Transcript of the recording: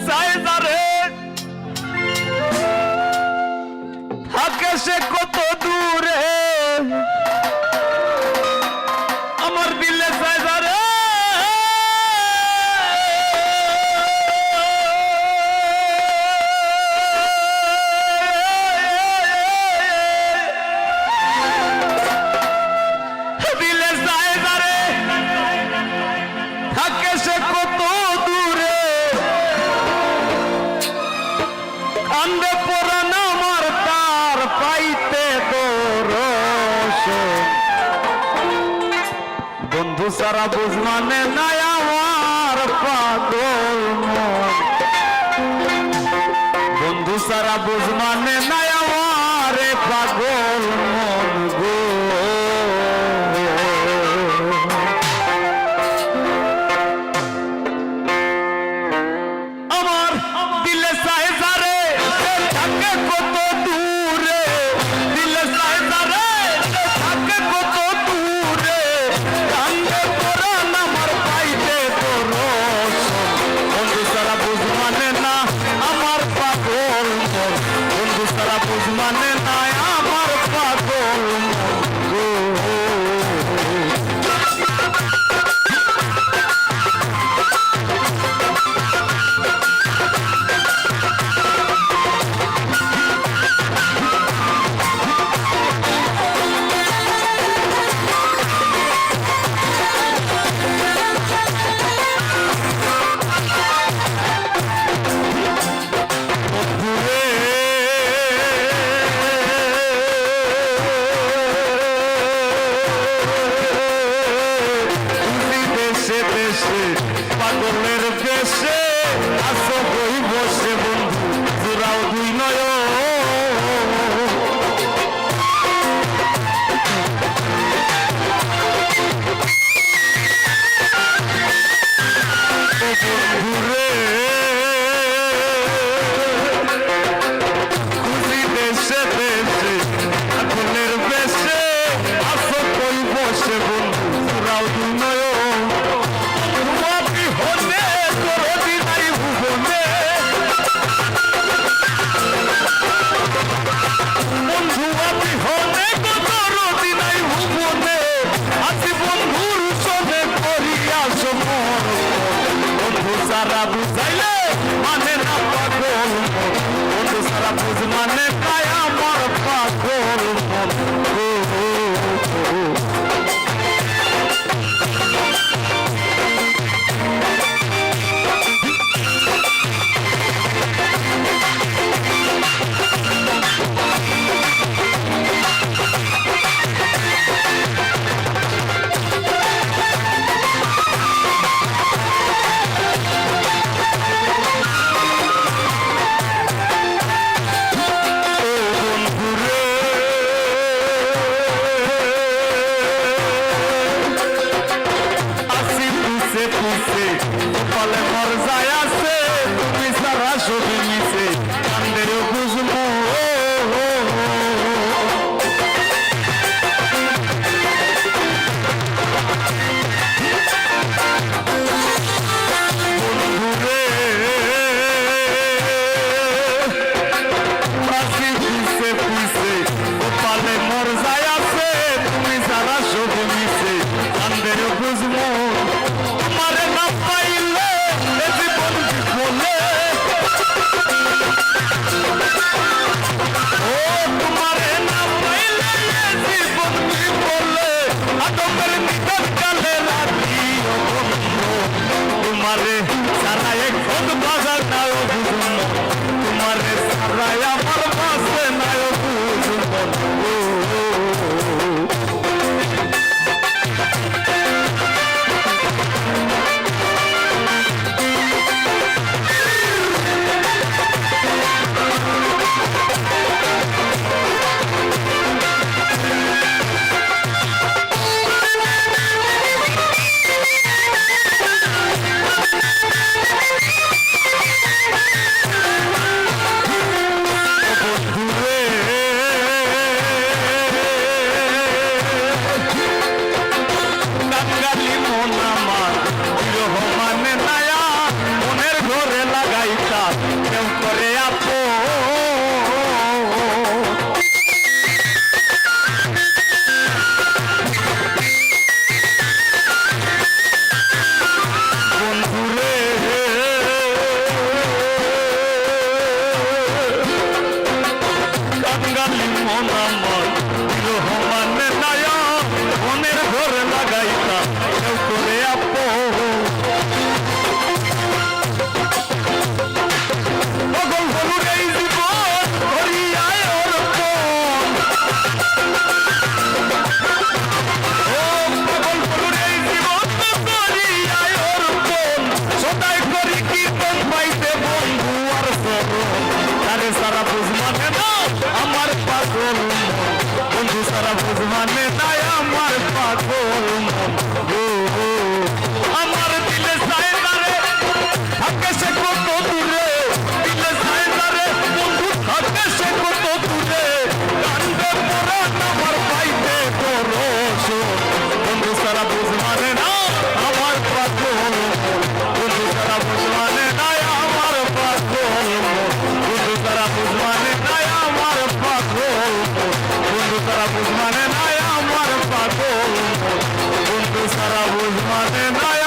চায় যারে থাকে সে কত দূরে আমার দিলে চায় যারে বন্ধু সারা বুঝ মানে নাই আমার পাগল মন বন্ধু সারা বুঝ মানে নাই আমার পাগল মন গো আমার দিলে চায় যারে থাকে কত দূরে দিলে চায় যারে থাকে কত দূরে কান্দে পরাণ আমার পাইতে তোর বন্ধু সারা বুঝ মানে না আমার পাগল মন বন্ধু সারা বুঝ মানে না আমার পাগল মন গো পাগলের দেশে আসো বই বসে বন্ধু জোড়াও দুই নয় বন্ধুরে খুশি দেশে দেশে পাগলের দেশে আসো বই বসে বন্ধু জোড়াও দুই নয় সারা বুঝাইলে মানে না পাগল বন্ধু সারা বুঝ মানে তাই আমার পাগল মন মন আমার বিরহ মানে নায়া মনের ঘর লাগাইতা কেউ করে আপন পাগল হলুর এই জীবন করিয়ায় অর্পণ ও পাগল হলুর এই জীবন করিয়ায় অর্পণ সদাই করি কীর্তন পাইতে বন্ধু আর শরণ তারে সারা বুঝ মানে না আমার পাগল মন বন্ধু সারা বুঝ মানে নাই আমার পাগল মন ও আমার দিলে সাইদারে থাকে সে কত দূরে দিলে সাইদারে বন্ধু থাকে সে কত দূরে কান্দে পরাণ আমার পাইতে পরশ বন্ধু সারা বুঝ মানে না আমার পাগল মন বন্ধু সারা বুঝ মানে নাই আমার পাগল মন বন্ধু সারা বুঝ মানে নাই আমার পাগল বন্ধু সারা বুঝ মানে নাই আমার পাগল বন্ধু সারা বুঝ মানে নাই